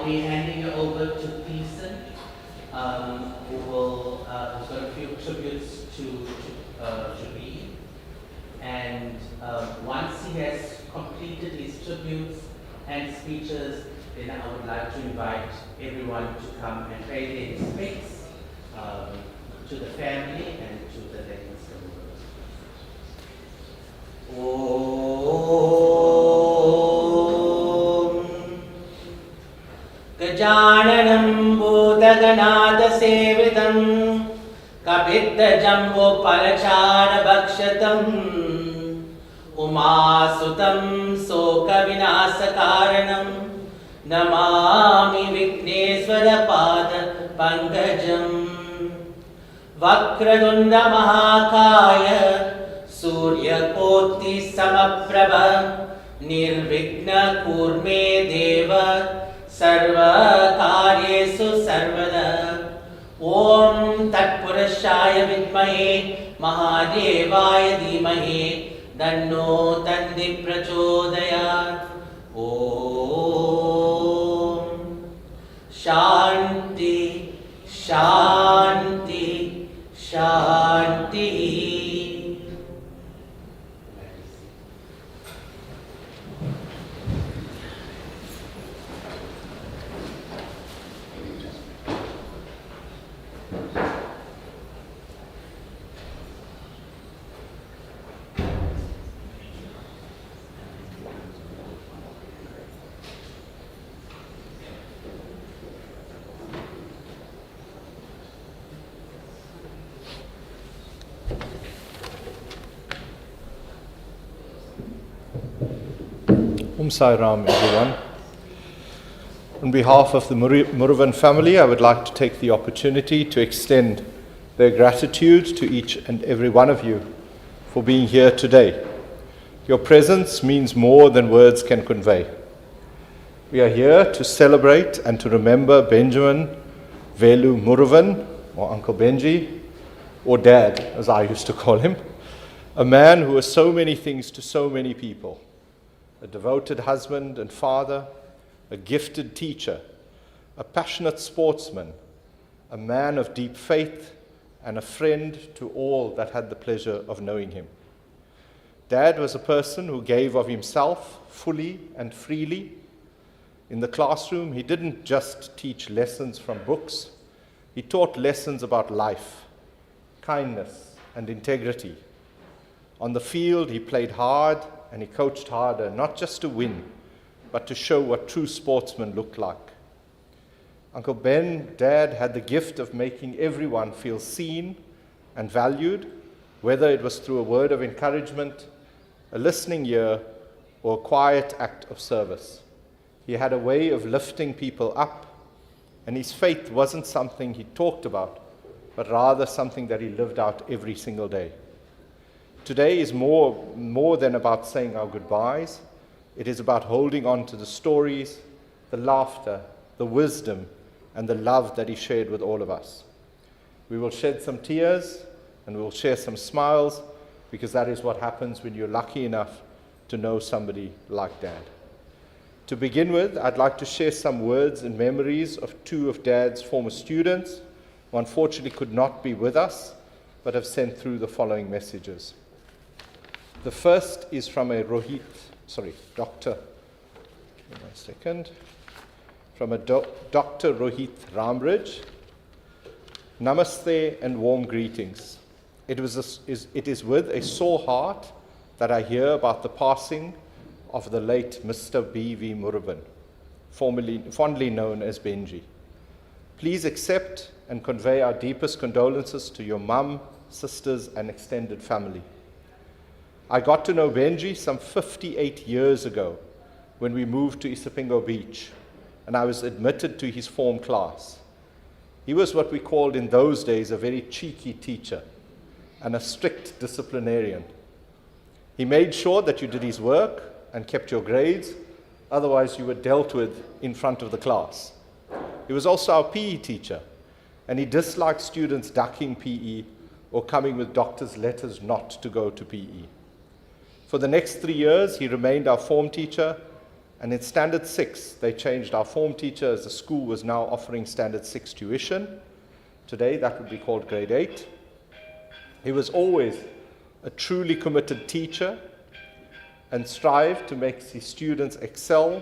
be handing you over to Thiessen, who's got a few tributes to read. And once he has completed his tributes and speeches, then I would like to invite everyone to come and pay their respects to the family and to the late Mr. Muruvan. Gajananam Bhutaganathsevitam Kapittajambo Palachara Bhakshatam Umasutam Soka Vinasakaranam Namami Vigneswara Pada Pankajam Vakradunda Mahakaya Surya Koti Samaprabha Nirvigna Kurme Deva Sarva Karyesu Sarvada Om Tat Purashaya Vidmahe Mahadevaya Dhimahe Danno Tandi Prachodayat. Om Shanti Shanti Shanti. Sai Ram, everyone. On behalf of the Muruvan family, I would like to take the opportunity to extend their gratitude to each and every one of you for being here today. Your presence means more than words can convey. We are here to celebrate and to remember Benjamin Veloo Muruvan, or Uncle Benji, or Dad, as I used to call him, a man who was so many things to so many people. A devoted husband and father, a gifted teacher, a passionate sportsman, a man of deep faith, and a friend to all that had the pleasure of knowing him. Dad was a person who gave of himself fully and freely. In the classroom, he didn't just teach lessons from books. He taught lessons about life, kindness, and integrity. On the field, he played hard, and he coached harder, not just to win, but to show what true sportsmen looked like. Uncle Ben, Dad, had the gift of making everyone feel seen and valued, whether it was through a word of encouragement, a listening ear, or a quiet act of service. He had a way of lifting people up, and his faith wasn't something he talked about, but rather something that he lived out every single day. Today is more than about saying our goodbyes. It is about holding on to the stories, the laughter, the wisdom, and the love that he shared with all of us. We will shed some tears and we will share some smiles, because that is what happens when you're lucky enough to know somebody like Dad. To begin with, I'd like to share some words and memories of two of Dad's former students who unfortunately could not be with us, but have sent through the following messages. The first is from a Dr. From a Dr. Rohit Rambridge. Namaste and warm greetings. It is with a sore heart that I hear about the passing of the late Mr. B.V. Muruvan, fondly known as Benji. Please accept and convey our deepest condolences to your mum, sisters, and extended family. I got to know Benji some 58 years ago when we moved to Isipingo Beach, and I was admitted to his form class. He was what we called in those days a very cheeky teacher and a strict disciplinarian. He made sure that you did his work and kept your grades, otherwise you were dealt with in front of the class. He was also our PE teacher, and he disliked students ducking PE or coming with doctor's letters not to go to PE. For the next 3 years, he remained our form teacher, And in Standard 6, they changed our form teacher as the school was now offering Standard 6 tuition. Today, that would be called Grade 8. He was always a truly committed teacher and strived to make his students excel,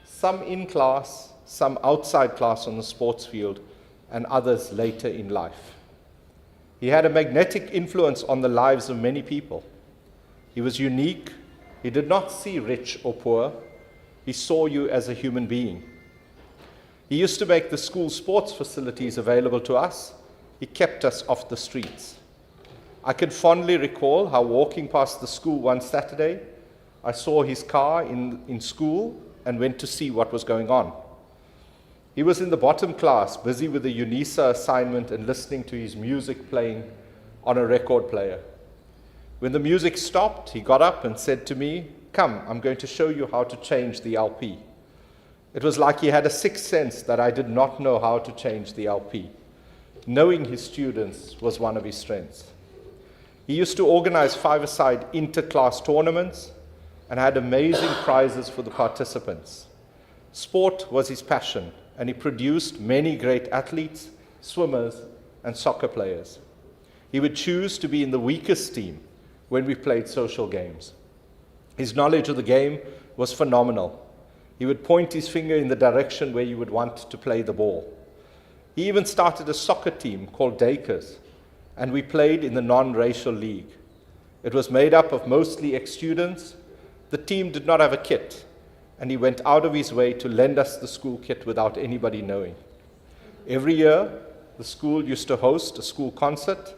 some in class, some outside class on the sports field, and others later in life. He had a magnetic influence on the lives of many people. He was unique. He did not see rich or poor. He saw you as a human being. He used to make the school sports facilities available to us. He kept us off the streets. I can fondly recall how walking past the school one Saturday, I saw his car in school and went to see what was going on. He was in the bottom class, busy with a UNISA assignment and listening to his music playing on a record player. When the music stopped, he got up and said to me, "Come, I'm going to show you how to change the LP." It was like he had a sixth sense that I did not know how to change the LP. Knowing his students was one of his strengths. He used to organize five-a-side inter-class tournaments and had amazing prizes for the participants. Sport was his passion, and he produced many great athletes, swimmers, and soccer players. He would choose to be in the weakest team when we played social games. His knowledge of the game was phenomenal. He would point his finger in the direction where you would want to play the ball. He even started a soccer team called Dakers, and we played in the non-racial league. It was made up of mostly ex-students. The team did not have a kit, and he went out of his way to lend us the school kit without anybody knowing. Every year, the school used to host a school concert,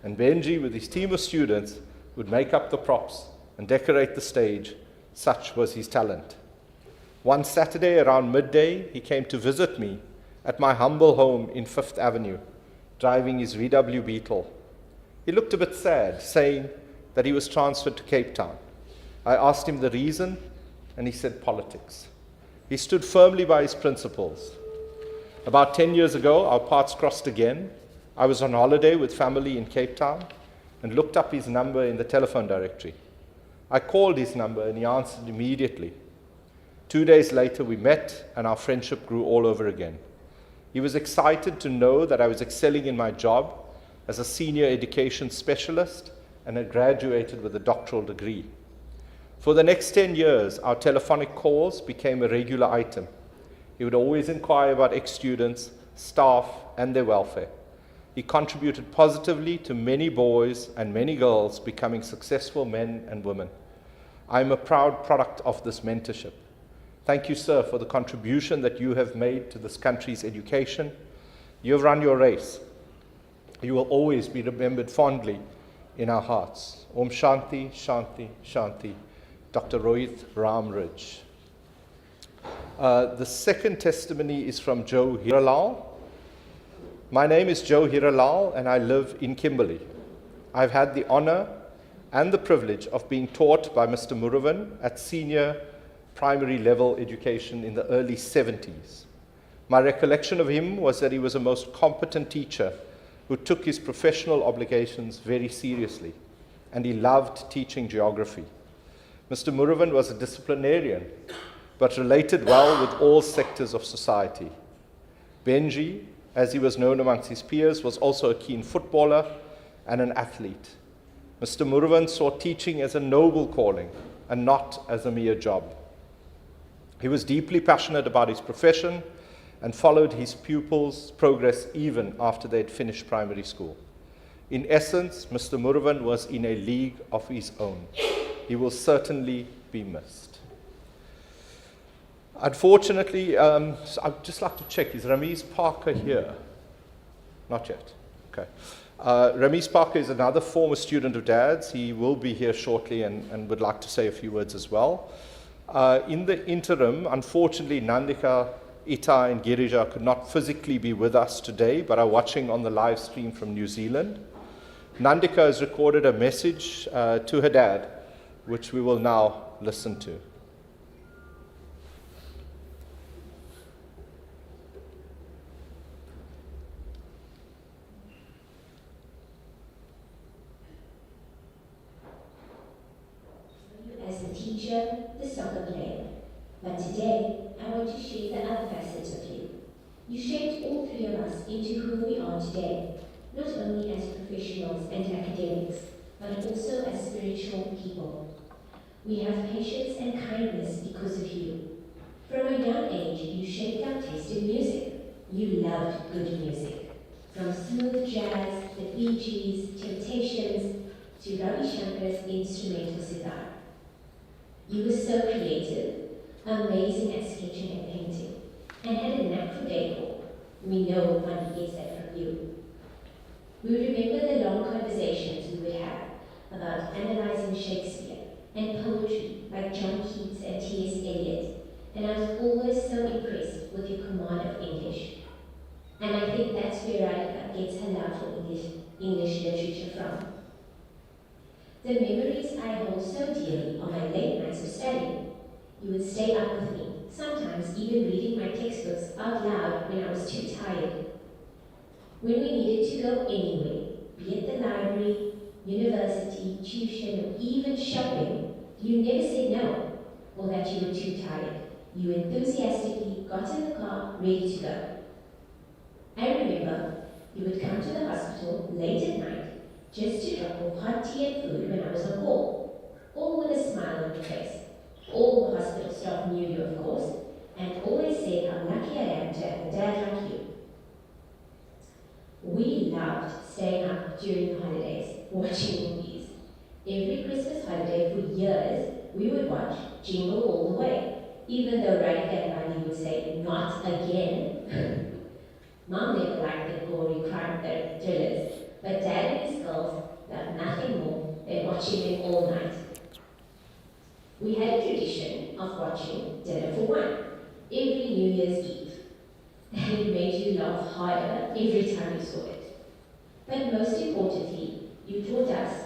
and Benji, with his team of students, would make up the props and decorate the stage. Such was his talent. One Saturday around midday, he came to visit me at my humble home in 5th Avenue, driving his VW Beetle. He looked a bit sad, saying that he was transferred to Cape Town. I asked him the reason, and he said politics. He stood firmly by his principles. About 10 years ago, our paths crossed again. I was on holiday with family in Cape Town and looked up his number in the telephone directory. I called his number and he answered immediately. 2 days later, we met and our friendship grew all over again. He was excited to know that I was excelling in my job as a senior education specialist and had graduated with a doctoral degree. For the next 10 years, our telephonic calls became a regular item. He would always inquire about ex-students, staff, and their welfare. He contributed positively to many boys and many girls becoming successful men and women. I am a proud product of this mentorship. Thank you, sir, for the contribution that you have made to this country's education. You have run your race. You will always be remembered fondly in our hearts. Om Shanti, Shanti, Shanti. Dr. Rohit Ramraj. The second testimony is from Joe Hiralal. My name is Joe Hiralal and I live in Kimberley. I've had the honor and the privilege of being taught by Mr. Muruvan at senior primary level education in the early 70s. My recollection of him was that he was a most competent teacher who took his professional obligations very seriously, and he loved teaching geography. Mr. Muruvan was a disciplinarian, but related well with all sectors of society. Benji, as he was known amongst his peers, was also a keen footballer and an athlete. Mr. Muruvan saw teaching as a noble calling and not as a mere job. He was deeply passionate about his profession and followed his pupils' progress even after they had finished primary school. In essence, Mr. Muruvan was in a league of his own. He will certainly be missed. Unfortunately, I'd just like to check, is Ramesh Parker here? Not yet. Okay. Ramesh Parker is another former student of Dad's. He will be here shortly and would like to say a few words as well. In the interim, unfortunately, Nandika, Ita, and Girija could not physically be with us today, but are watching on the live stream from New Zealand. Nandika has recorded a message to her dad, which we will now listen to. As the teacher, the soccer player. But today, I want to share the other facets of you. You shaped all three of us into who we are today, not only as professionals and academics, but also as spiritual people. We have patience and kindness because of you. From a young age, you shaped our taste in music. You loved good music. From smooth jazz, the Bee Gees, Temptations, to Ravi Shankar's instrumental sitar. You were so creative, amazing at sketching and painting, and had a knack for decor. We know one gets that from you. We remember the long conversations we would have about analyzing Shakespeare and poetry like John Keats and T.S. Eliot, and I was always so impressed with your command of English. And I think that's where Radhika gets her love for English literature from. The memories I hold so dearly are my late nights of studying. You would stay up with me, sometimes even reading my textbooks out loud when I was too tired. When we needed to go anywhere, be it the library, university, tuition, or even shopping, you never said no, or that you were too tired. You enthusiastically got in the car, ready to go. I remember you would come to the hospital late at night just to drop off hot tea and food when I was on call, all with a smile on your face. All the hospital staff knew you, of course, and always said how lucky I am to have a dad like you. We loved staying up during the holidays, watching movies. Every Christmas holiday for years, we would watch Jingle All the Way, even though Radhika and Bunny would say, not again. Mom never liked the gory crime thrillers, but Dad and his girls loved nothing more than watching them all night. We had a tradition of watching Dinner for One every New Year's Eve, and it made you laugh harder every time you saw it. But most importantly, you taught us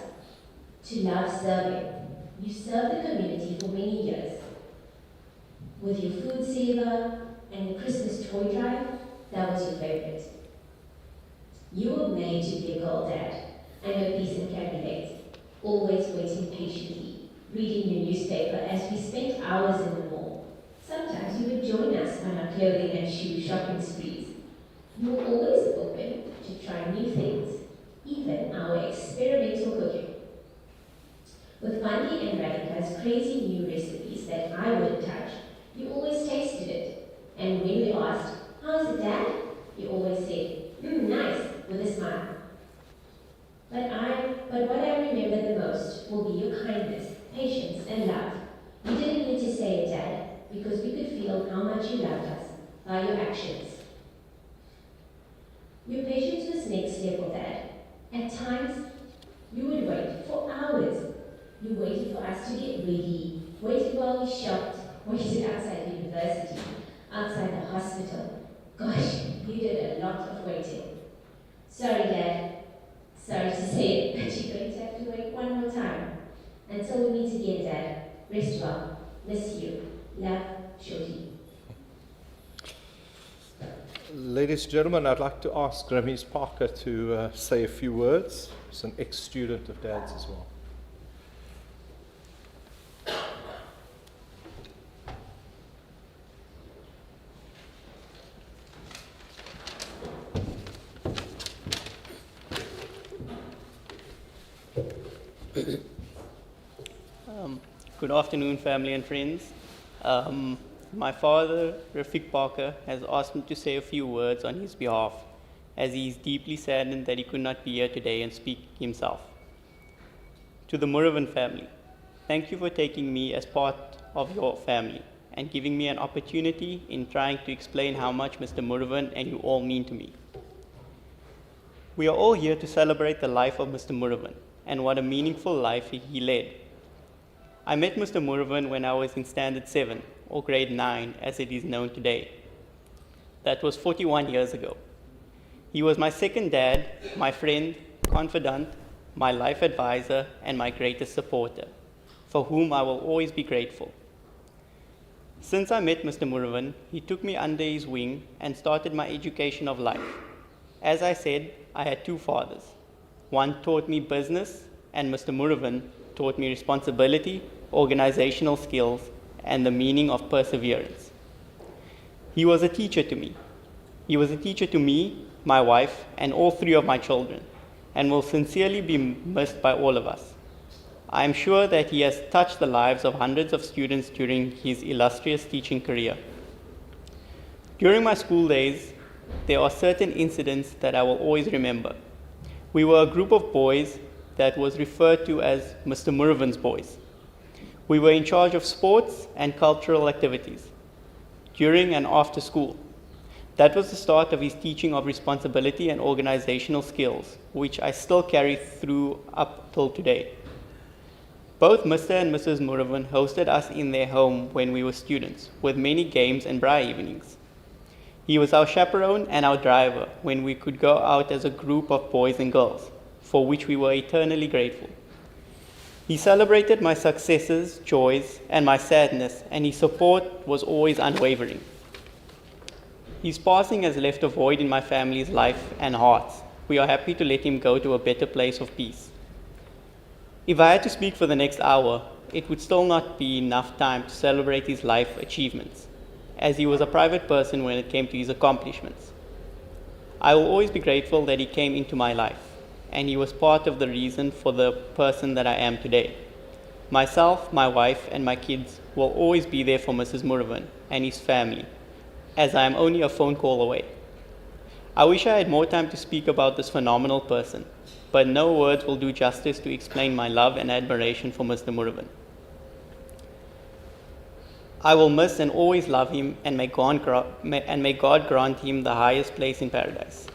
to love serving. You served the community for many years. With your food saver and the Christmas toy drive, that was your favorite. You were made to be a girl, Dad. I know Beeson can relate. Always waiting patiently, reading your newspaper as we spent hours in the mall. Sometimes you would join us on our clothing and shoe shopping sprees. You were always open to try new things, even our experimental cooking. With Bundy and Radhika's crazy new recipes that I wouldn't touch, you always tasted it. And when we asked, how's it, Dad? You always said, nice, with a smile. But what I remember the most will be your kindness, patience, and love. You didn't need to say it, Dad, because we could feel how much you loved us by your actions. Your patience was next level, Dad. At times, you would wait for hours. You waited for us to get ready, waited while we shopped, waited outside university, outside the hospital. Gosh, you did a lot of waiting. Sorry, Dad. Sorry to say it, but you're going to have to wait one more time. Until we meet again, Dad. Rest well. Miss you. Love, Shorty. Ladies and gentlemen, I'd like to ask Ramesh Parker to say a few words. He's an ex-student of Dad's as well. Good afternoon, family and friends. My father, Rafiq Parker, has asked me to say a few words on his behalf, as he is deeply saddened that he could not be here today and speak himself. To the Muruvan family, thank you for taking me as part of your family and giving me an opportunity in trying to explain how much Mr. Muruvan and you all mean to me. We are all here to celebrate the life of Mr. Muruvan and what a meaningful life he led. I met Mr. Muruvan when I was in Standard 7, or Grade 9 as it is known today. That was 41 years ago. He was my second dad, my friend, confidant, my life advisor, and my greatest supporter, for whom I will always be grateful. Since I met Mr. Muruvan, he took me under his wing and started my education of life. As I said, I had two fathers. One taught me business, and Mr. Muruvan taught me responsibility, organizational skills, and the meaning of perseverance. He was a teacher to me. He was a teacher to me, my wife, and all three of my children, and will sincerely be missed by all of us. I am sure that he has touched the lives of hundreds of students during his illustrious teaching career. During my school days, there are certain incidents that I will always remember. We were a group of boys that was referred to as Mr. Muruvan's boys. We were in charge of sports and cultural activities during and after school. That was the start of his teaching of responsibility and organizational skills, which I still carry through up till today. Both Mr. and Mrs. Muruvan hosted us in their home when we were students, with many games and braai evenings. He was our chaperone and our driver when we could go out as a group of boys and girls, for which we were eternally grateful. He celebrated my successes, joys, and my sadness, and his support was always unwavering. His passing has left a void in my family's life and hearts. We are happy to let him go to a better place of peace. If I had to speak for the next hour, it would still not be enough time to celebrate his life achievements, as he was a private person when it came to his accomplishments. I will always be grateful that he came into my life, and he was part of the reason for the person that I am today. Myself, my wife, and my kids will always be there for Mrs. Muruvan and his family, as I am only a phone call away. I wish I had more time to speak about this phenomenal person, but no words will do justice to explain my love and admiration for Mr. Muruvan. I will miss and always love him, and may God grant him the highest place in paradise.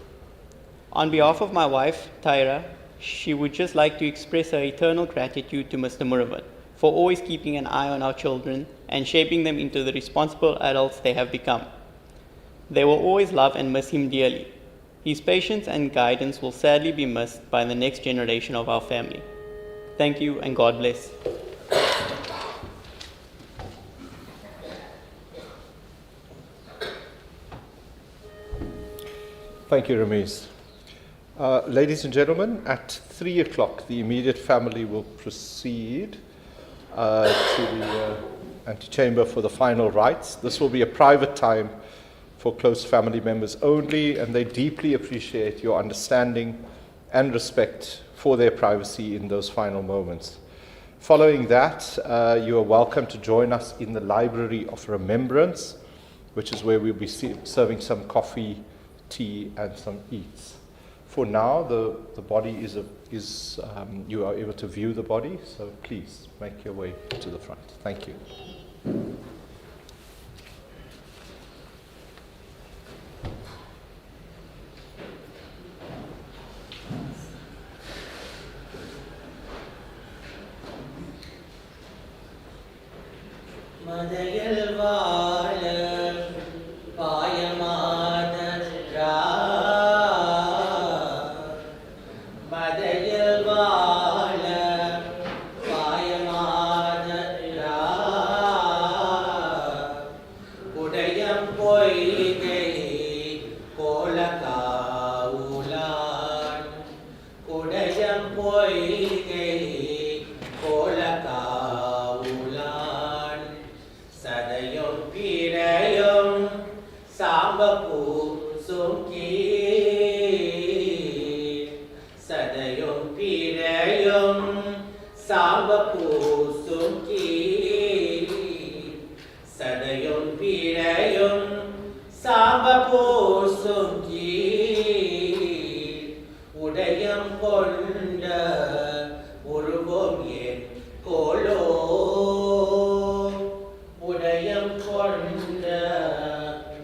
On behalf of my wife, Tyra, she would just like to express her eternal gratitude to Mr. Muruvan for always keeping an eye on our children and shaping them into the responsible adults they have become. They will always love and miss him dearly. His patience and guidance will sadly be missed by the next generation of our family. Thank you and God bless. Thank you, Ramesh. Ladies and gentlemen, at 3 o'clock, the immediate family will proceed to the antechamber for the final rites. This will be a private time for close family members only, and they deeply appreciate your understanding and respect for their privacy in those final moments. Following that, you are welcome to join us in the Library of Remembrance, which is where we'll be serving some coffee, tea, and some eats. For now, the body is you are able to view the body, so please make your way to the front. Thank you.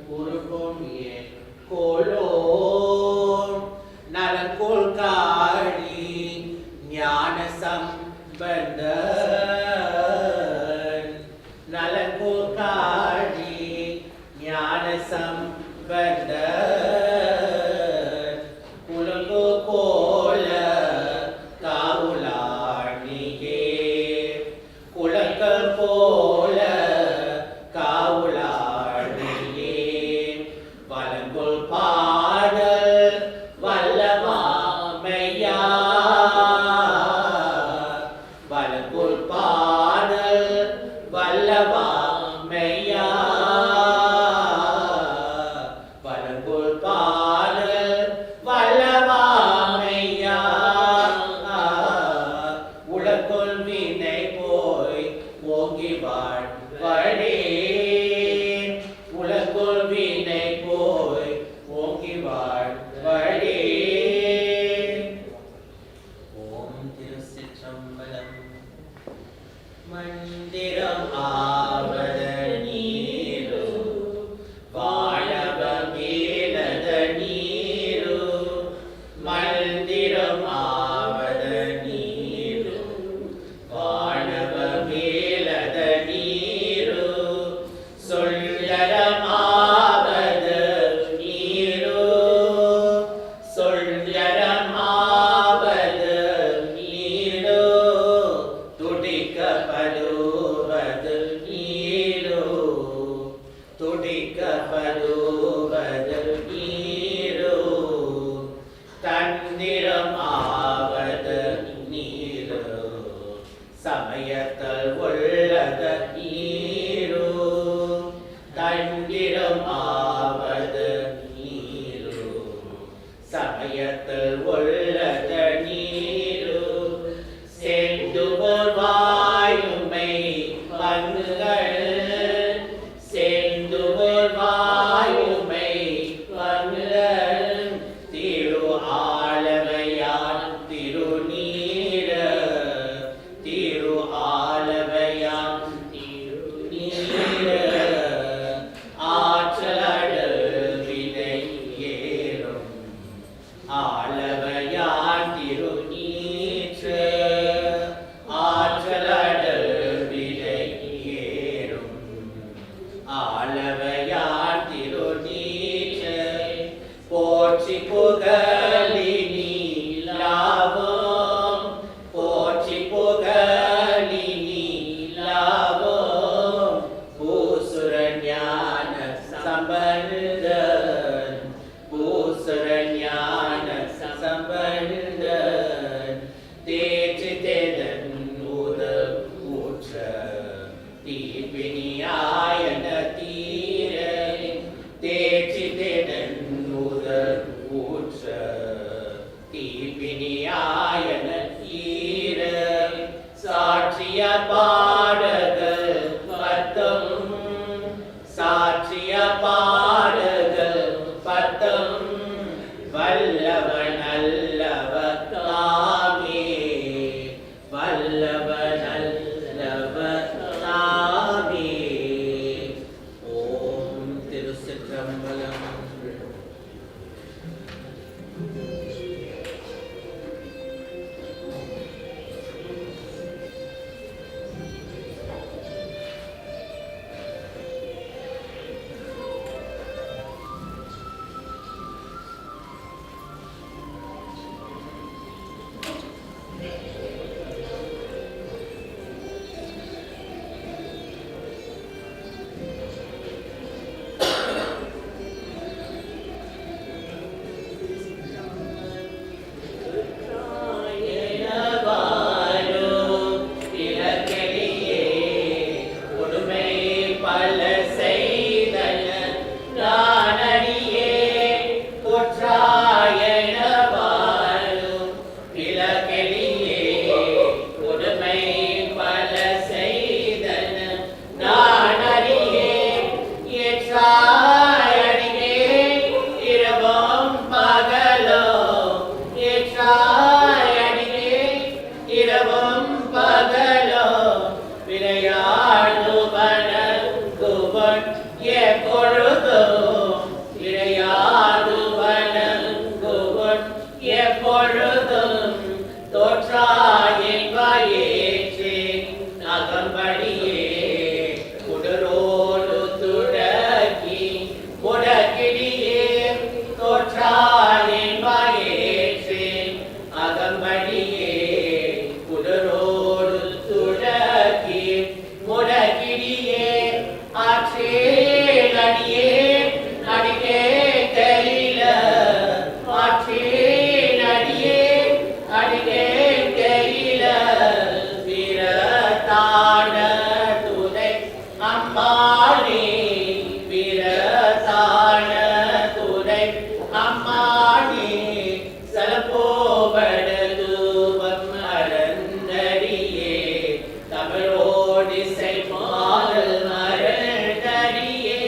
Muruvan ஓங்கி வாழ்வடேன் உலகுள் வினை போய் ஓங்கி வாழ்வடேன். ஓம் திருச்சிற்றம்பலம். மந்திரம் ஆவத நீரு வாழவ மேலத நீரு மந்திரம் ஆவத நீரு வாழவ மேலத நீரு சொல்லரம் ஆவத நீரு சொல்லரம் ஆவத நீரு துடிக்கப்படுவது நீரு துடிக்கப்படுவது நீரு தந்திரம் ஆவது நீரு சமயத்தல் உள்ளத நீரு தந்திரம் ஆவது நீரு சமயத்தல் உள்ளத நீரு செந்துவோர் வாயுமை பங்குகள் செந்துவோர் வாயுமை பங்குகள் திரு ஆலவையான் திருநீர திரு ஆலவையான் திருநீர ஆற்றலடல் வினை ஏறும் ஆலவையான் திருநீற்று ஆற்றலடல் வினை ஏறும் ஆலவையான் திருநீற்று போற்றி புகழினி லாபம் போற்றி புகழினி லாபம் பூசுர ஞான சம்பந்தன் பூசுர ஞான சம்பந்தன் தேற்றி தேதன் உதல் ஊற்ற தீபினியாயன தீர தேற்றி தேதன் உதல் ஊற்ற தீபினியாயன தீர சாட்சிய பாடகள் பத்தம் சாட்சிய பாடகள் பத்தம் வல்லவன் அல்லவ தாமே வல்லவன் அல்லவ தாமே. ஓம் திருச்சிற்றம்பலம். Say மாறல் மரண்டறியே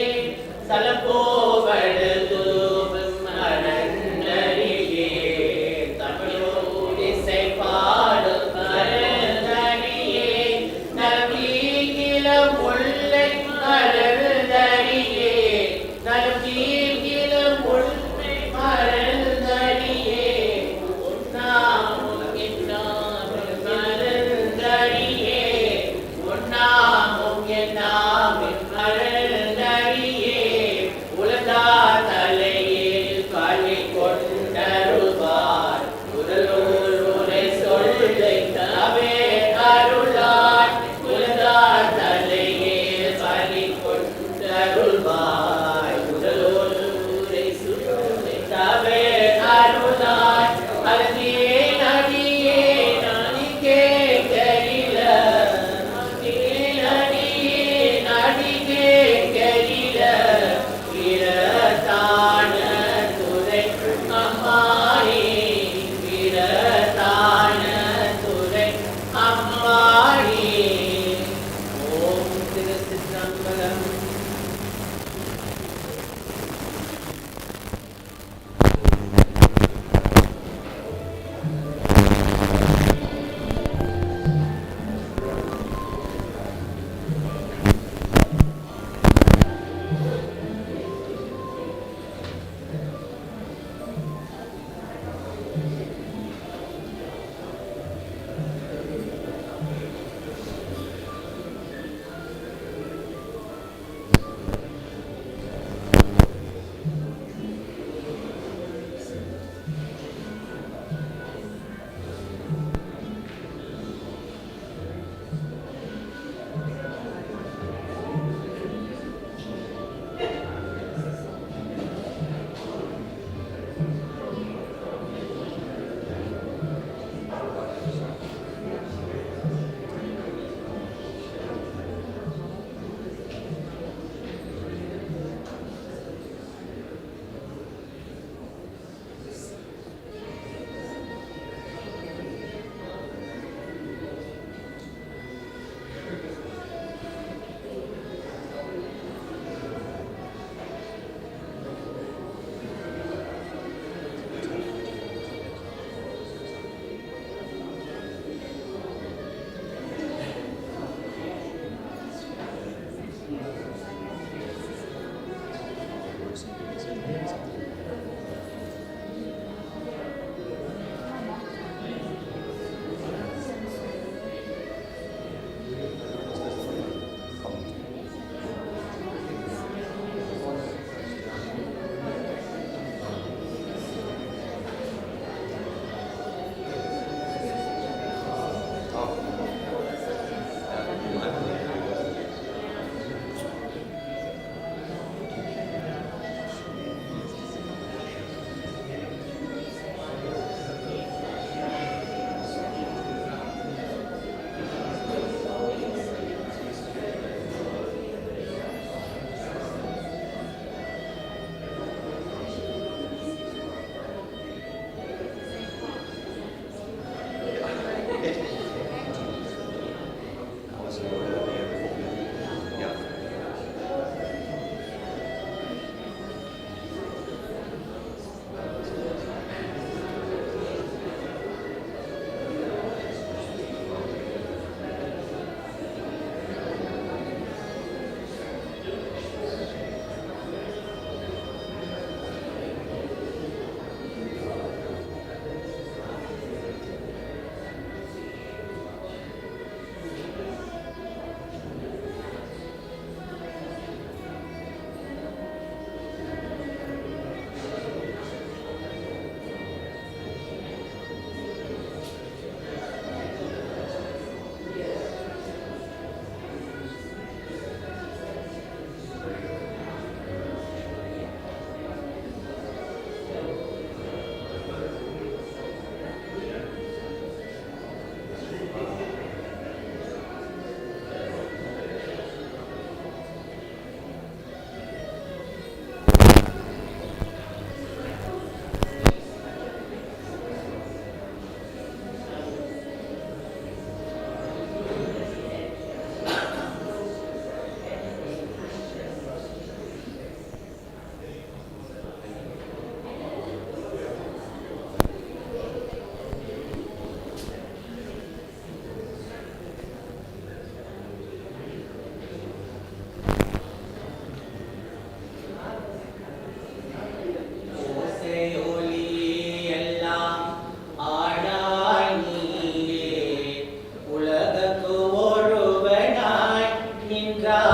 சலப்போவடு தூபம் மரண்டறியே தமிழோடிசை பாடல் மரண்டறியே நலமீகில முல்லை மரண்டறியே நலமீகில முல்லை மரண்டறியே உன்னாமும் இன்னாமும் மரண்டறியே உன்னாமும் என்னாமும் மரண்டறியே உலக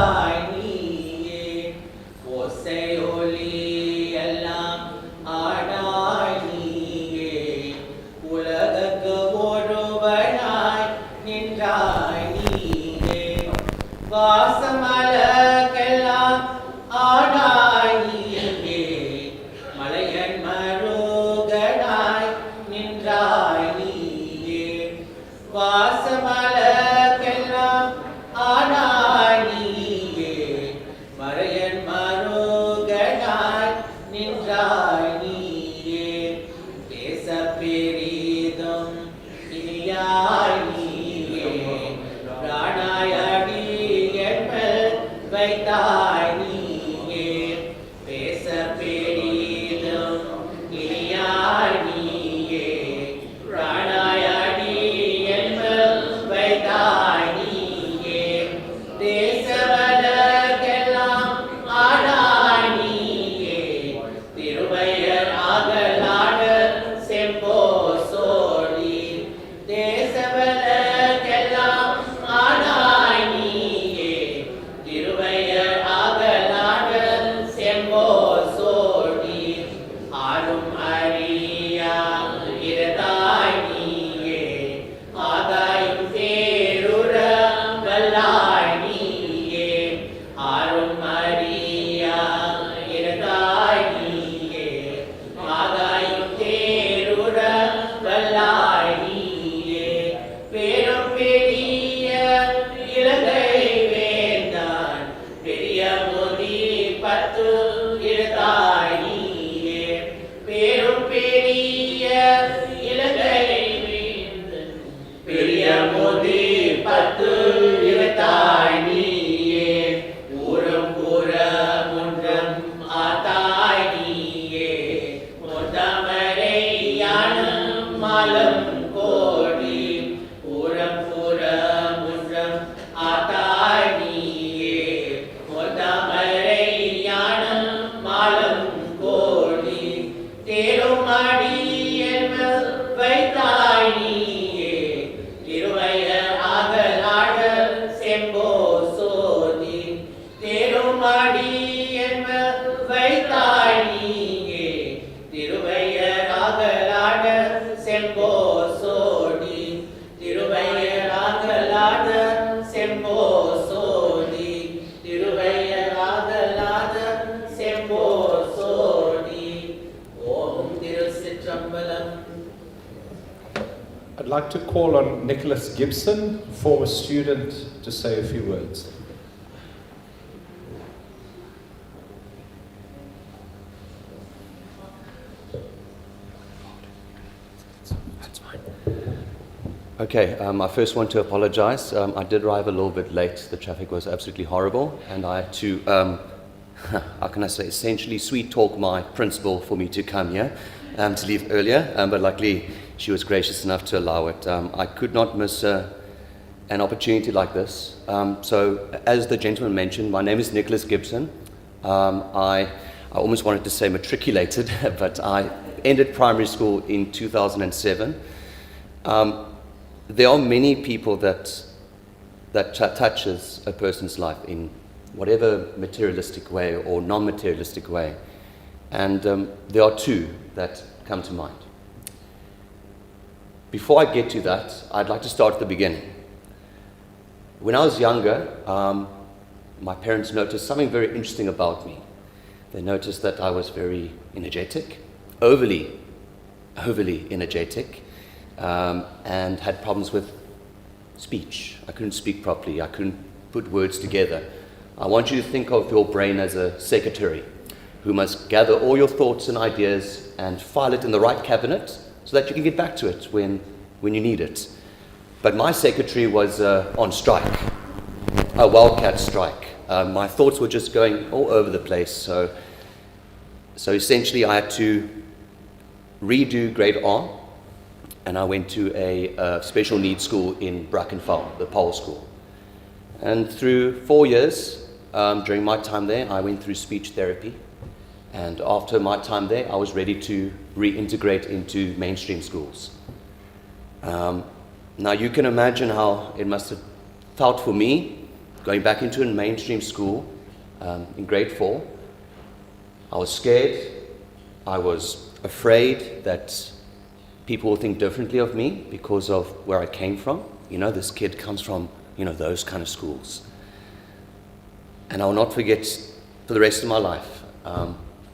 நின்றாய் நீயே ஓசையொலி எல்லாம் ஆனாய் நீயே உலகுக்கு ஒருவனாய் நின்றாய் நீயே வாசமலக்கெல்லாம் ஆனாய் நீயே மலையன் மருகனாய் நின்றாய் நீயே வாசமலக்கெல்லாம் ஆனாய் நீயே மலையன் மருகனாய் நின்றாய் நீயே பேச பெரிதும் இனியாய் நீயே பிராணாயடி என்பல் வைத்தாய் நீயே பேச பெரிதும் இனியாய் நீயே பிராணாயடி என்பல் வைத்தாய் நீயே தேசவலக்கெல்லாம் ஆனாய் நீயே திருவையர் ஆகலாட செம்போ சோழி தேசவலக்கெல்லாம் ஆனாய் நீயே திருவையர் ஆகலாட செம்போ சோழி ஆரும் அறியா இருந்தாய் நீயே ஆதாயும் பேருற வல்லாய் நீயே ஆரும் அறியா இருந்தாய் நீயே ஆதாயும் பேருற வல்லாய் நீயே பேரும் பெரிய இலங்கை வேந்தான் பெரிய மொழி பத்து இருந்தாய் நீயே பேரும் பெரிய இலங்கை வேந்தன் பெரிய மொழி பத்து இருந்தாய் நீயே ஊரம் முன்றம் ஆத்தாய் நீயே மொத்தமரை யானும் மாலம் கோடி ஊரம் முன்றம் ஆத்தாய் நீயே மொத்தமரை யானும் மாலம் கோடி தேரும் அடி என்பல் வைத்தாய் நீயே திருவையர் ஆகலாட செம்போ சோதி தேரும் அடி என்பல் வைத்தாய் நீயே திருவையர் ஆகலாட செம்போ சோடி திருவையர் ஆகலாட செம்போ சோடி திருவையர் ஆகலாட செம்போ சோடி ஓம் திருச்சிற்றம்பலம். I'd like to call on Nicholas Gibson, former student, to say a few words. Okay, I first want to apologize. I did arrive a little bit late. The traffic was absolutely horrible, and I had to, how can I say, essentially sweet talk my principal for me to come here, to leave earlier, but luckily she was gracious enough to allow it. I could not miss an opportunity like this. So, as the gentleman mentioned, my name is Nicholas Gibson. I almost wanted to say matriculated, but I ended primary school in 2007. There are many people that touches a person's life in whatever materialistic way or non-materialistic way, and there are two that come to mind. Before I get to that, I'd like to start at the beginning. When I was younger, my parents noticed something very interesting about me. They noticed that I was very energetic, overly energetic, and had problems with speech. I couldn't speak properly. I couldn't put words together. I want you to think of your brain as a secretary who must gather all your thoughts and ideas and file it in the right cabinet so that you can get back to it when you need it. But my secretary was on strike, a wildcat strike. My thoughts were just going all over the place. So essentially I had to redo grade R, and I went to a special needs school in Brackenfell, the Pole School. And through 4 years, during my time there, I went through speech therapy. And after my time there, I was ready to reintegrate into mainstream schools. Now you can imagine how it must have felt for me going back into a mainstream school in grade 4. I was scared. I was afraid that people will think differently of me because of where I came from. You know, this kid comes from, you know, those kind of schools. And I will not forget for the rest of my life.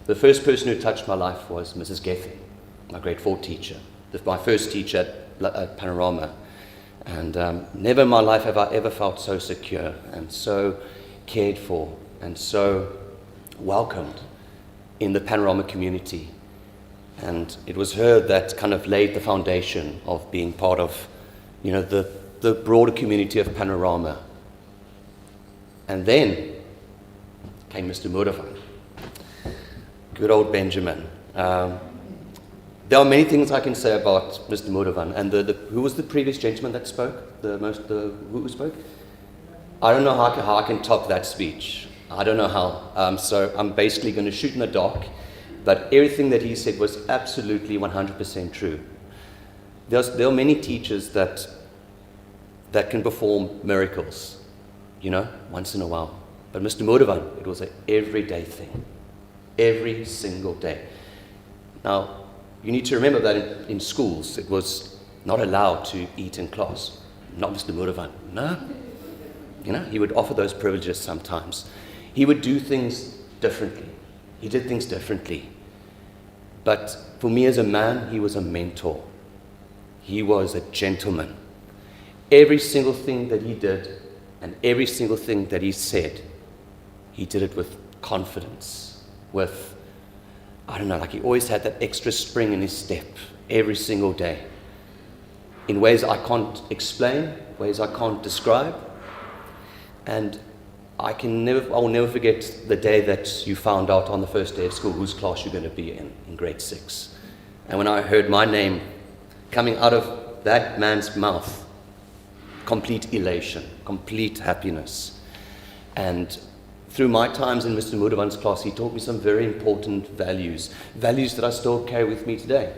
The first person who touched my life was Mrs. Gething, my grade 4 teacher, my first teacher at Panorama. And never in my life have I ever felt so secure and so cared for and so welcomed in the Panorama community. And it was her that kind of laid the foundation of being part of, you know, the broader community of Panorama. And then came Mr. Muruvan, good old Benjamin. There are many things I can say about Mr. Muruvan. And who was the previous gentleman that spoke? Who spoke? I don't know how I can top that speech. I don't know how. So I'm basically going to shoot in the dark. But everything that he said was absolutely 100% true. There are many teachers that can perform miracles, you know, once in a while. But Mr. Muruvan, it was an everyday thing. Every single day. Now, you need to remember that in schools, it was not allowed to eat in class. Not Mr. Muruvan. No. You know, he would offer those privileges sometimes. He would do things differently. He did things differently. But for me as a man, he was a mentor. He was a gentleman. Every single thing that he did and every single thing that he said, he did it with confidence, with, I don't know, like he always had that extra spring in his step every single day. In ways I can't explain, ways I can't describe. And I will never forget the day that you found out on the first day of school whose class you're going to be in grade 6. And when I heard my name coming out of that man's mouth, complete elation, complete happiness. And through my times in Mr. Muruvan's class, he taught me some very important values that I still carry with me today.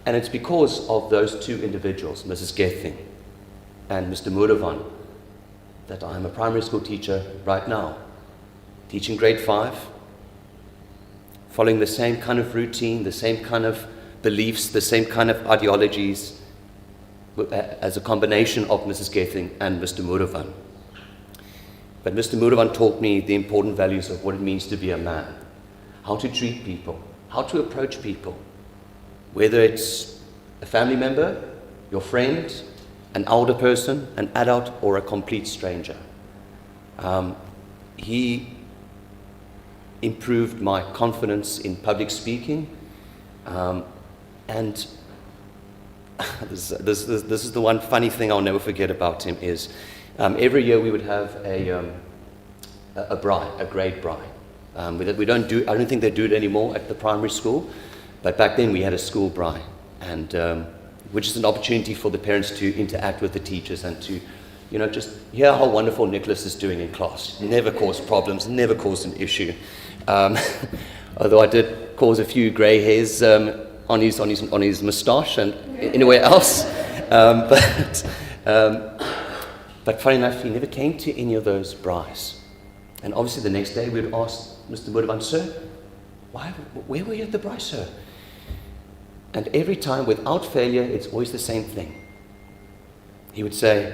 And it's because of those two individuals, Mrs. Gething and Mr. Muruvan, that I'm a primary school teacher right now, teaching grade 5, following the same kind of routine, the same kind of beliefs, the same kind of ideologies, as a combination of Mrs. Gething and Mr. Muruvan. But Mr. Muruvan taught me the important values of what it means to be a man, how to treat people, how to approach people, whether it's a family member, your friend, an older person, an adult, or a complete stranger. He improved my confidence in public speaking, and this is the one funny thing I'll never forget about him is every year we would have a braai, a grade braai. We don't do. I don't think they do it anymore at the primary school, but back then we had a school braai, and which is an opportunity for the parents to interact with the teachers and to, you know, just hear how wonderful Nicholas is doing in class. Never caused problems, never caused an issue. Although I did cause a few grey hairs on his moustache and anywhere else. But funny enough, he never came to any of those braais. And obviously the next day we would ask Mr. Muruvan, "Sir, where were you at the braai, sir?" And every time, without failure, it's always the same thing. He would say,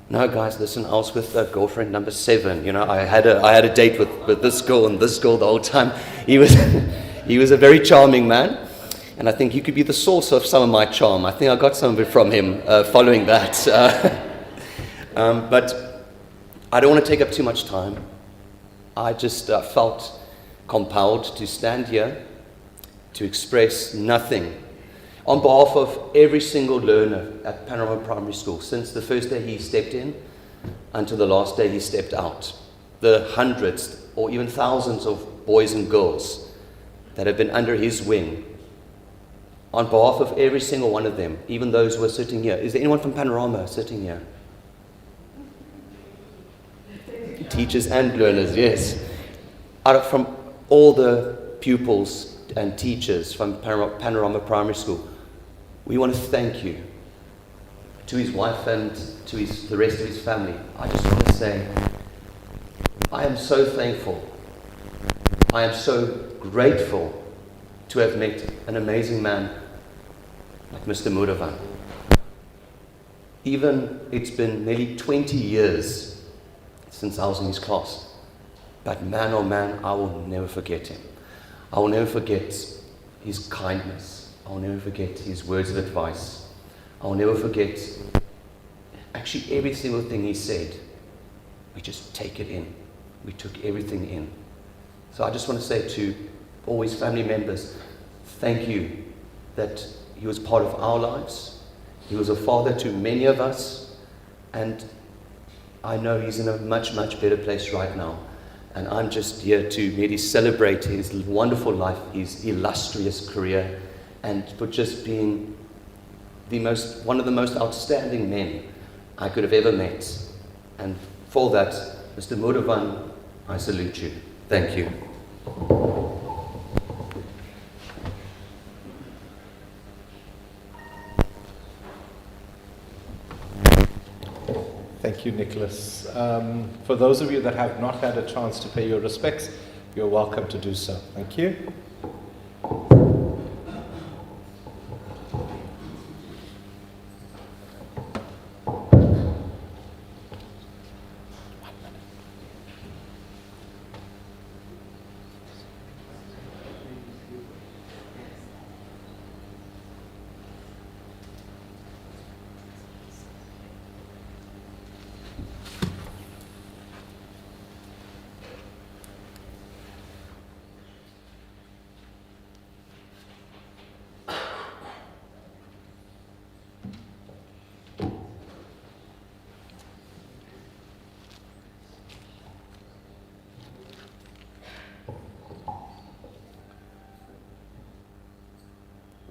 "No, guys, listen, I was with girlfriend number 7. You know, I had a date with this girl and this girl the whole time." He was a very charming man, and I think he could be the source of some of my charm. I think I got some of it from him following that. But I don't want to take up too much time. I just felt compelled to stand here to express nothing on behalf of every single learner at Panorama Primary School, since the first day he stepped in until the last day he stepped out. The hundreds or even thousands of boys and girls that have been under his wing. On behalf of every single one of them, even those who are sitting here. Is there anyone from Panorama sitting here? Teachers and learners, yes. From all the pupils and teachers from Panorama Primary School, we want to thank you. To his wife and to the rest of his family, I just want to say I am so thankful. I am so grateful to have met an amazing man like Mr. Muruvan. Even it's been nearly 20 years since I was in his class. But man, oh man, I will never forget him. I will never forget his kindness. I will never forget his words of advice. I will never forget actually every single thing he said. We just take it in. We took everything in. So I just want to say to all his family members, thank you that he was part of our lives. He was a father to many of us, and I know he's in a much, much better place right now. And I'm just here to merely celebrate his wonderful life, his illustrious career, and for just being one of the most outstanding men I could have ever met. And for that, Mr. Muruvan, I salute you. Thank you. Thank you, Nicholas. For those of you that have not had a chance to pay your respects, you're welcome to do so. Thank you.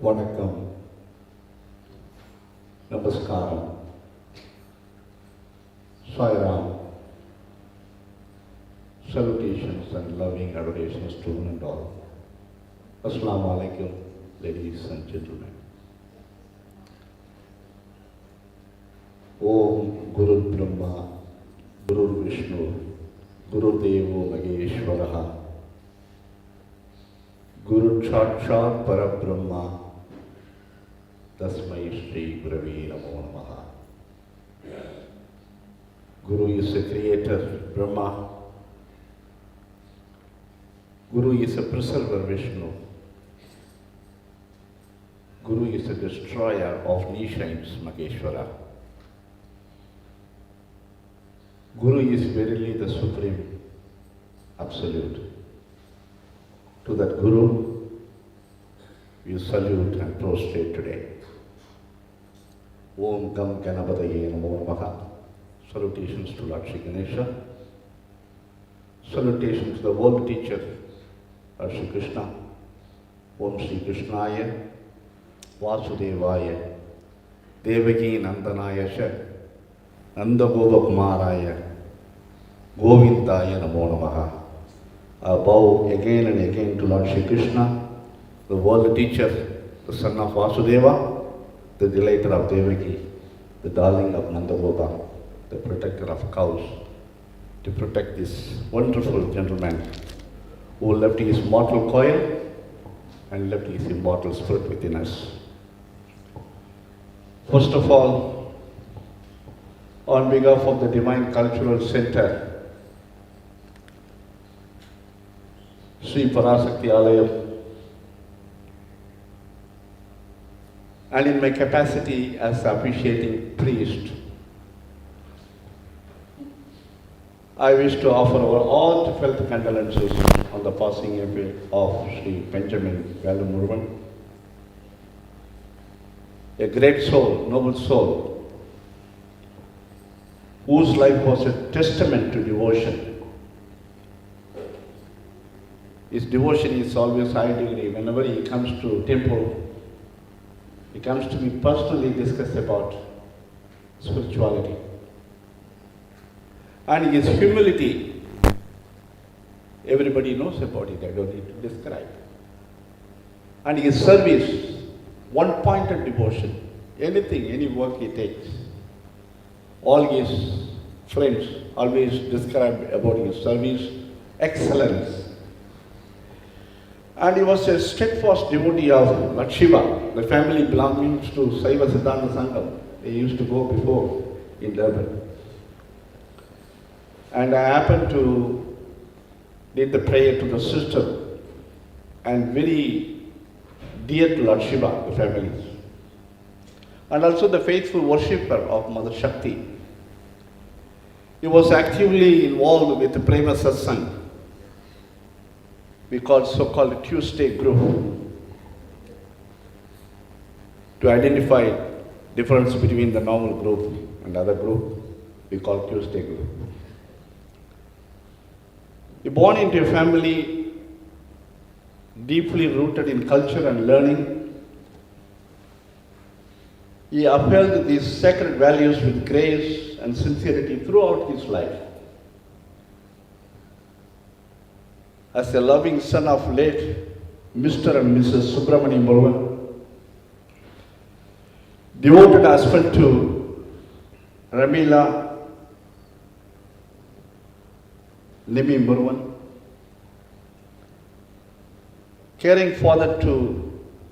வணக்கம், நமஸ்காரம், Sairam, salutations and loving adorations to one and all. Assalamu alaikum, ladies and gentlemen. Om Guru Brahma, Guru Vishnu, Guru Devo Maheshwaraha, Guru Sakshat Parabrahma, Tasmai Shri Gurave Namo Namaha. Guru is a creator, Brahma. Guru is a preserver, Vishnu. Guru is a destroyer of Nishans, Maheshwara. Guru is verily the supreme, absolute. To that Guru, we salute and prostrate today. Om Gam Ganapataye Namo Namaha. Salutations to Lord Shri Ganesha. Salutations to the world teacher, Lord Shri Krishna. Om Shri Krishnaya, Vasudevaya, Devaki Nandanaya Sha, Nanda Gopa Kumaraya, Govindaya Namo Namaha. I bow again and again to Lord Shri Krishna, the world teacher, the son of Vasudeva, the delighter of Devaki, the darling of Nanda Gopa, the protector of cows, to protect this wonderful gentleman who left his mortal coil and left his immortal spirit within us. First of all, on behalf of the Divine Cultural Center, Sri Parasakti Alayam, and in my capacity as officiating priest, I wish to offer our heartfelt condolences on the passing away of Sri Benjamin Veloo Muruvan, a great soul, noble soul, whose life was a testament to devotion. His devotion is always high degree. Whenever he comes to temple, he comes to me personally discuss about spirituality. And his humility, everybody knows about it, I don't need to describe. And his service, one-pointed devotion, anything, any work he takes. All his friends always described about his service, excellence. And he was a steadfast devotee of Lord Shiva. The family belonging to Saiva Siddhanta Sangam. They used to go before in Durban. And I happened to did the prayer to the sister, and very dear to Lord Shiva, the families. And also the faithful worshipper of Mother Shakti. He was actively involved with the Prema Satsang, we call so-called Tuesday group, to identify difference between the normal group and other group, we call Tuesday group. He born into a family deeply rooted in culture and learning. He upheld these sacred values with grace and sincerity throughout his life. As a loving son of late Mr. and Mrs. Subramani Muruvan, devoted husband to Ramila Nimi Muruvan, caring father to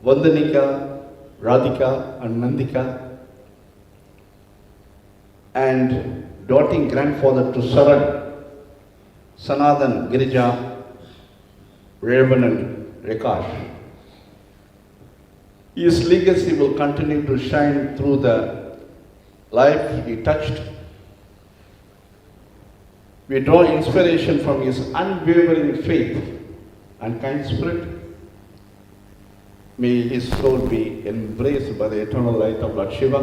Vandanika, Radhika and Nandika, and doting grandfather to Saran, Sanathan, Girija, Raven and Rekash. His legacy will continue to shine through the life he touched. We draw inspiration from his unwavering faith and kind spirit. May his soul be embraced by the eternal light of Lord Shiva,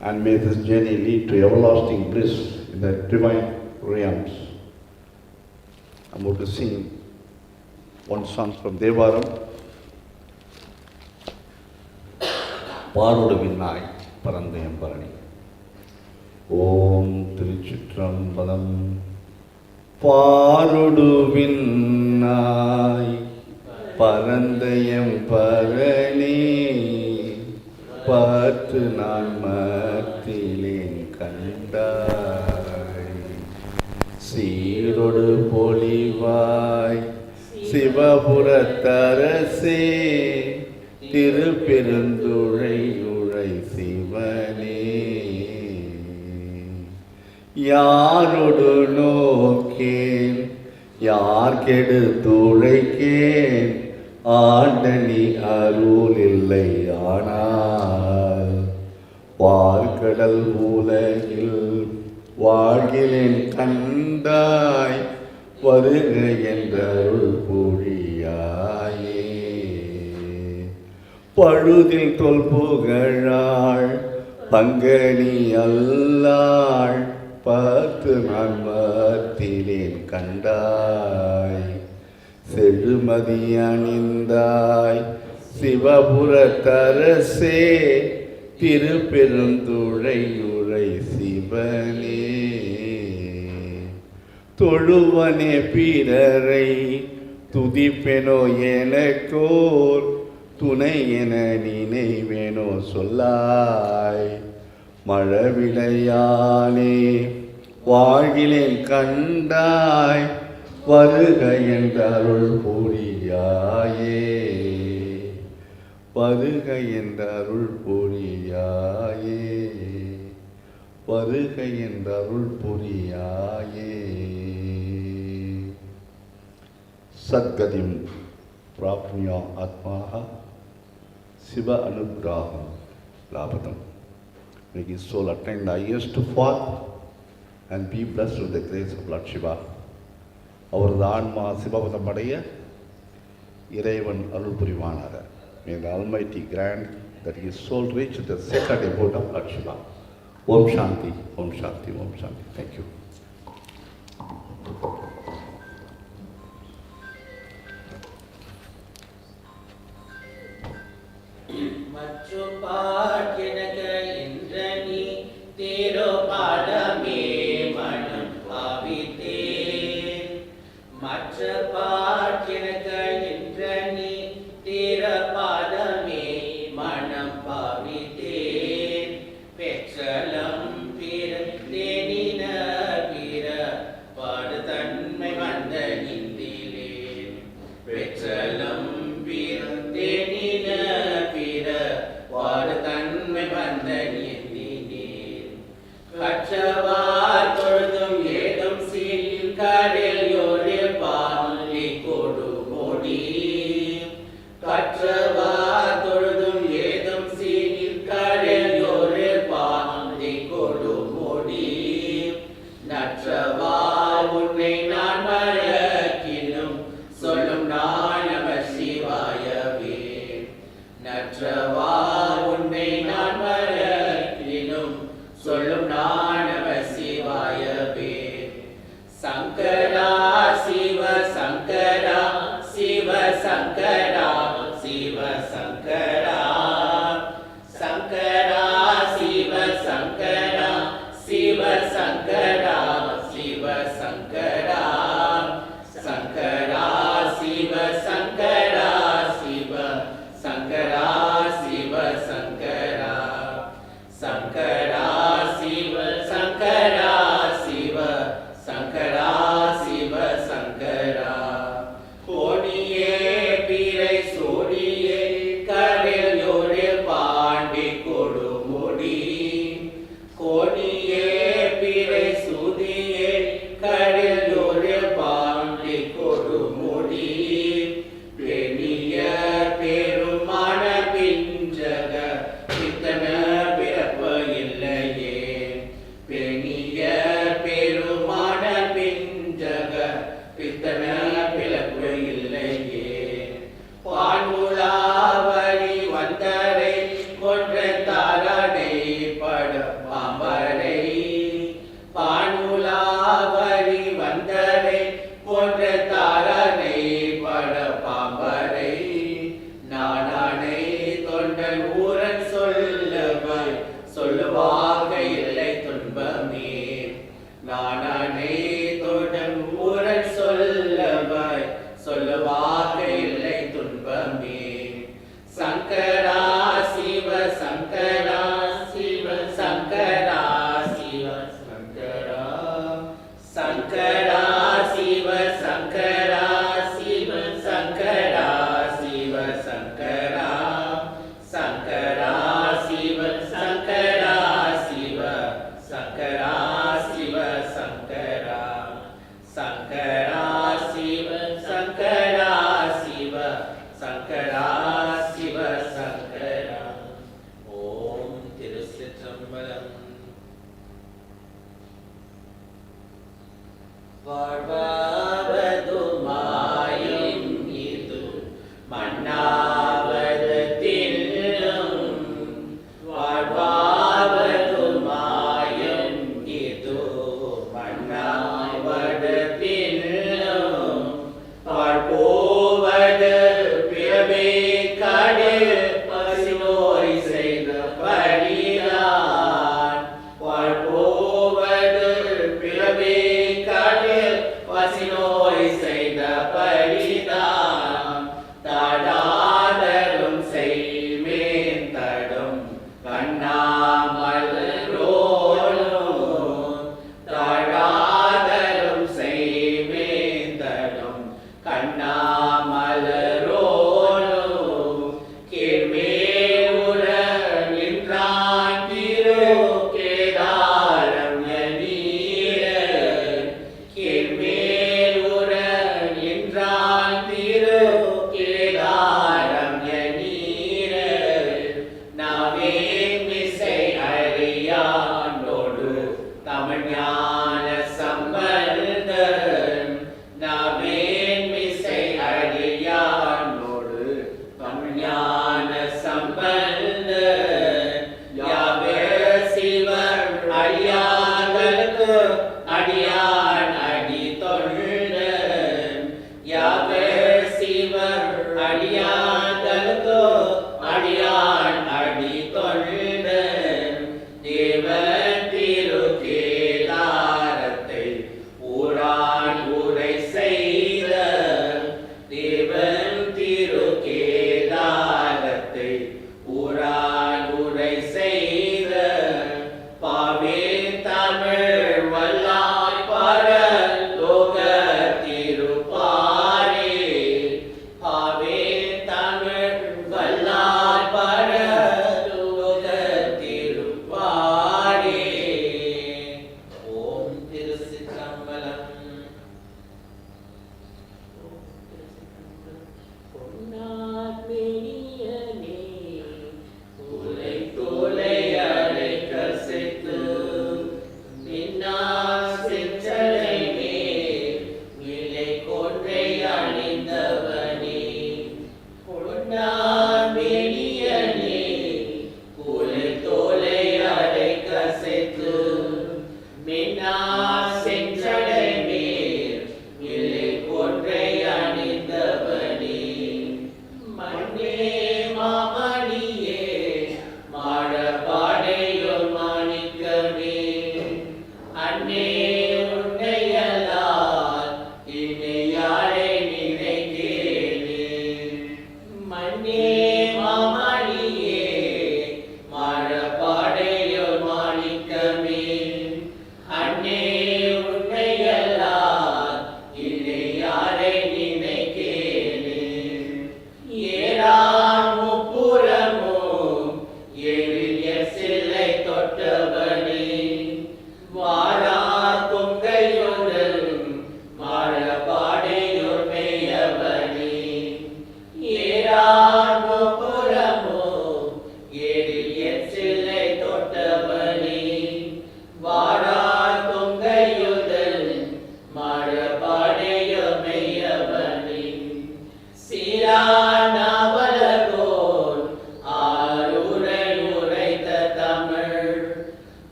and may this journey lead to everlasting bliss in the divine realms. I'm going to sing one song from Devaram. Parodu Vinnai Parandayam Parani. Om Trichitrambalam. Parodu Vinnai Parandayam Parani. Patu nan mattilin kandai. Siirodu polivai சிவபுரத்தரசே திருப்பெருந்துழை உழை சிவனே யாரொடு நோக்கேன் யார் கெடுத்துழைக்கேன் ஆண்டனி அருள் இல்லை ஆனால் பார்க்கடல் உலகில் வாழ்கிலேன் கண்டாய் வருக என்றருள் பொழியாயே பழுதில் தொல் புகழாள் பங்கனி அல்லாள் பார்த்து நான் மத்திலேன் கண்டாய் செழுமதி அணிந்தாய் சிவபுரத்தரசே திருப்பெருந்துழை உரை சிவனே தொழுவனே பிறரை துதிப்பெனோ எனக்கோர் துணை என நினைவேனோ சொல்லாய் மழவிடையானே வாழ்கிலேன் கண்டாய் வருக என்ற அருள் புரியாயே வருக என்ற அருள் புரியாயே வருக என்ற அருள் புரியாயே சத்கதிம் பிராப்னுயா ஆத்மாக சிவ அனுகிரகம் லாபதம். May his soul attain the highest path and be blessed with the grace of Lord Shiva. அவரது ஆன்மா சிவபதம் அடைய இறைவன் அருள் புரிவானாக. May the Almighty grant that his soul reach the sacred abode of Lord Shiva. Om Shanti, Om Shanti, Om Shanti. Thank you. பெற்றலம் பிறந்தேனின பித்தமே பிளப்பு இல்லையே பான்முலாவரி வந்தரை கொன்ற தாரணை பட பாம்பரை பான்முலாவரி வந்தரை கொன்ற தாரணை பட பாம்பரை நானானை தொண்டன் ஊரன் சொல்லுவாய் சொல்லுவாக இல்லை துன்பமே நானானை தொண்டன் ஊரன் சொல்லுவாய் சொல்லுவாக இல்லை துன்பமே சங்கரா சிவ சங்கரா சிவ சங்கரா சிவ சங்கரா சங்கரா சிவ சங்கரா சிவ சங்கரா சிவ சங்கரா சங்கரா சிவ சங்கரா சிவ சங்கரா சிவ சங்கரா சங்கரா சிவ சங்கரா சிவ சங்கரா சிவ சங்கரா ஓம் திருச்சிற்றம்பலம் வாழ்வாவது மாயும் இது மன்னாவது தில்லும் வாழ்வாவது மாயும் இது மன்னாவது தில்லும் வாழ்போவது பிறவே காடு பசிநோய் செய்த பழிதான் வாழ்போவது பிறவே காடு பசிநோய் செய்த பழிதான் தடாதரும் செய்மேன் தடும் கண்ணாமலரோடும் தடாதரும் செய்மேன் தடும் கண்ணாமலரோடும் கீழ்மேலுற நின்றான் திரு கேதாரம் நீரன் கீழ்மேலுற நின்றான் திரு கேதாரம் நீரன் நாவேன் மிசை அறியானோடு தமிழ்ஞான சம்பந்தன் நாவேன் மிசை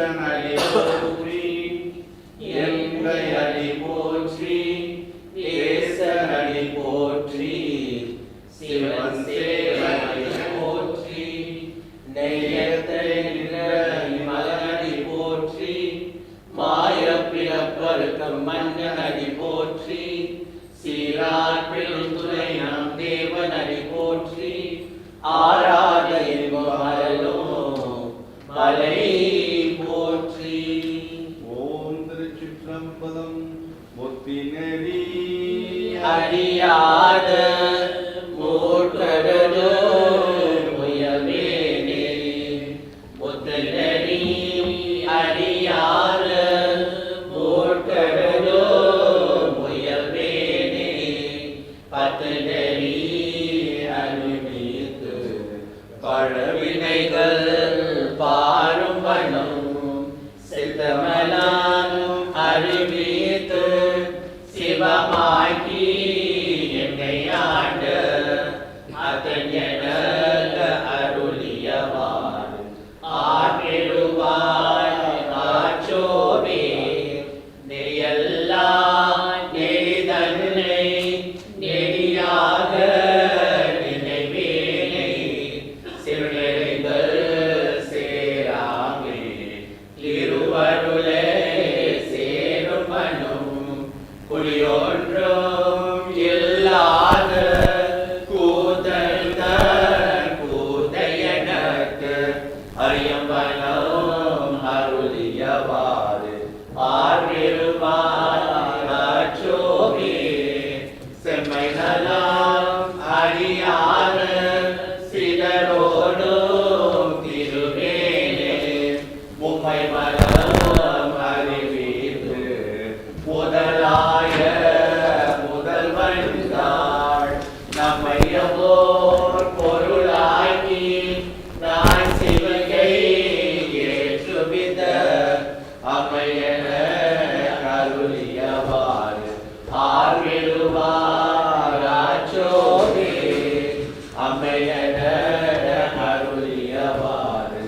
ஈசனடியோற்றி அறியாத மூர்க்கரோ முயல்வேனே புத்தனடி அறியாத மூர்க்கரோ முயல்வேனே பத்தனடி அனுமதித்து பழவினைகள் பாரும் வனம் சித்தமலாம் அறிவித்து சிவமாக்கி என்னை ஆண்ட அதன் எனக்கு அருளியவார் ஆற்றெழுவாய் ஆற்றோவே நெறியெல்லாம் நெறிதன்னை நெறியாக நினைவேனை சிறுநெறிகள் சேராமே திருவருளே சேரும் மனும் குடியொன்றும் இல்லாத கூதையனக்கு அறியம்பனம் அருளியவாறு ஆற்றோவே செம்மை நலம் அறியாத சிலரோடும் திருவேனே மும்மை மரம் அறிவித்து முதலாய முதல்வன்காள் நம்மையவோர் பொருளாக்கி நான் சிவகை ஏற்றுவித அம்மையன கருளியவாறு ஆர்வெழுவாராச்சோவே அம்மையன அருளியவாறு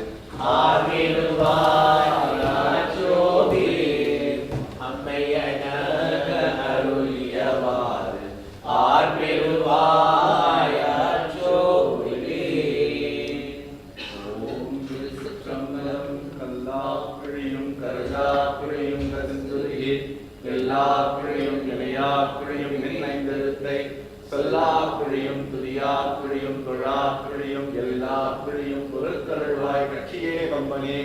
ஆர்வெழுவாராச்சோவே அம்மையன அருளியவாறு ஆர்வெழுவாயாச்சோவே. ஓம் திருச்சிற்றம்பலம். கல்லாப்பிழையும் கருளாப்பிழையும் கருந்துரையே எல்லாப்பிழையும் இணையாப்பிழையும் நினைந்திருத்தை சொல்லாப்பிழையும் துதியாப்பிழையும் தொழாப்பிழையும் எல்லாப்பிழையும் பொருட்கருள்வாய் கட்சியே கம்பனே.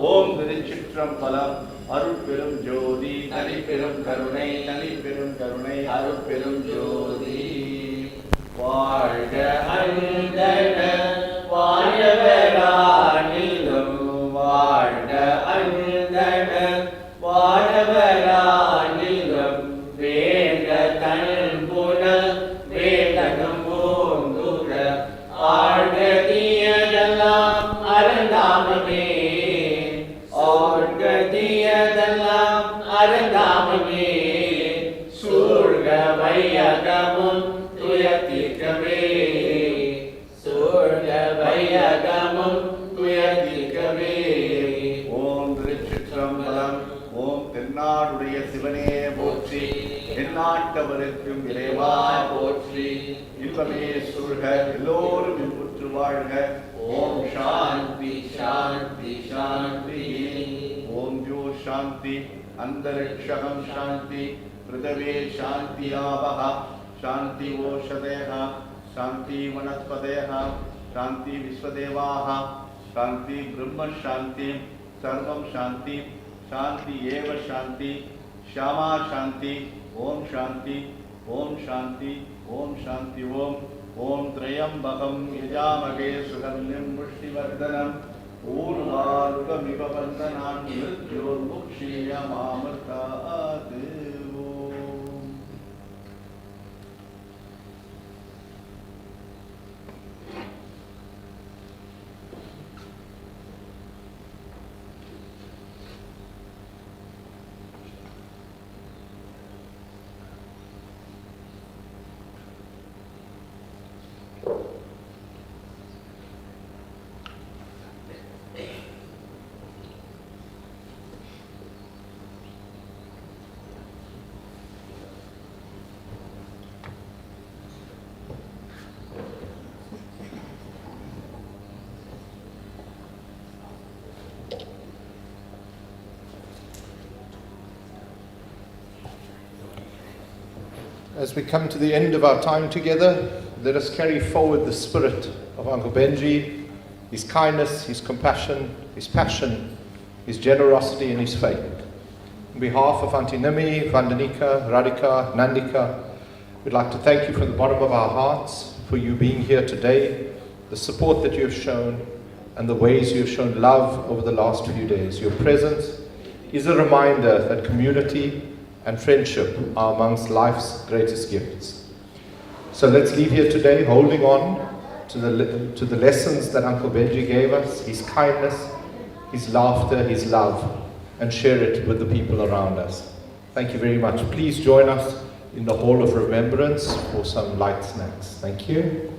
ஓம் திருச்சிற்றம்பலம். அருட்பெரும் ஜோதி தனிப்பெரும் கருணை தனிப்பெரும் கருணை அருட்பெரும் ஜோதி. வாழ்க அந்தன வாழவரானிலும் வாழ்க அந்தன வாழவரானிலும் வேண்ட தன்புண வேதனம் ஓங்குற ஆழ்கதியதெல்லாம் அறந்தாமமே ஆழ்கதியதெல்லாம் அறந்தாமமே சூழ்க வையகமும் துயத்திற்கவே சூழ்க வையகமும் துயத்திற்கவே. ஓம் திருச்சிற்றம்பலம். ஓம் தென்னாடுடைய சிவனே போற்றி எந்நாட்டவருக்கும் இறைவா போற்றி இன்பமே சூழ்க எல்லோரும் இன்புற்று வாழ்க. ஓம் சாந்தி சாந்தி சாந்தி. ஓம் ஜோ சாந்தி அந்தரிக்ஷகம் சாந்தி பிருதவே சாந்தியாவஹ சாந்தி ஓஷதேஹ சாந்தி வனஸ்பதேஹ சாந்தி விஸ்வதேவாஹ சாந்தி பிரம்ம சாந்தி சர்வம் சாந்தி சாந்தி ஏவ சாந்தி ஷாமா சாந்தி. ஓம் சாந்தி ஓம் சாந்தி ஓம் சாந்தி. ஓம் ஓம் திரையம்பகம் யஜாமகே சுகன்யம் புஷ்டிவர்தனம் ஊர்வாருகமிவ வந்தனான் மிருத்யோர்முக்ஷீயமாமர்த்தாத். ஓம். As we come to the end of our time together, let us carry forward the spirit of Uncle Benji, his kindness, his compassion, his passion, his generosity and his faith. On behalf of Auntie Nimi, Vandanika, Radhika, Nandika, We'd like to thank you from the bottom of our hearts for you being here today, the support that you have shown, and the ways you have shown love over the last few days. Your presence is a reminder that community and friendship are amongst life's greatest gifts. So let's leave here today holding on to the lessons that Uncle Benji gave us, his kindness, his laughter, his love, and share it with the people around us. Thank you very much. Please join us in the Hall of Remembrance for some light snacks. Thank you.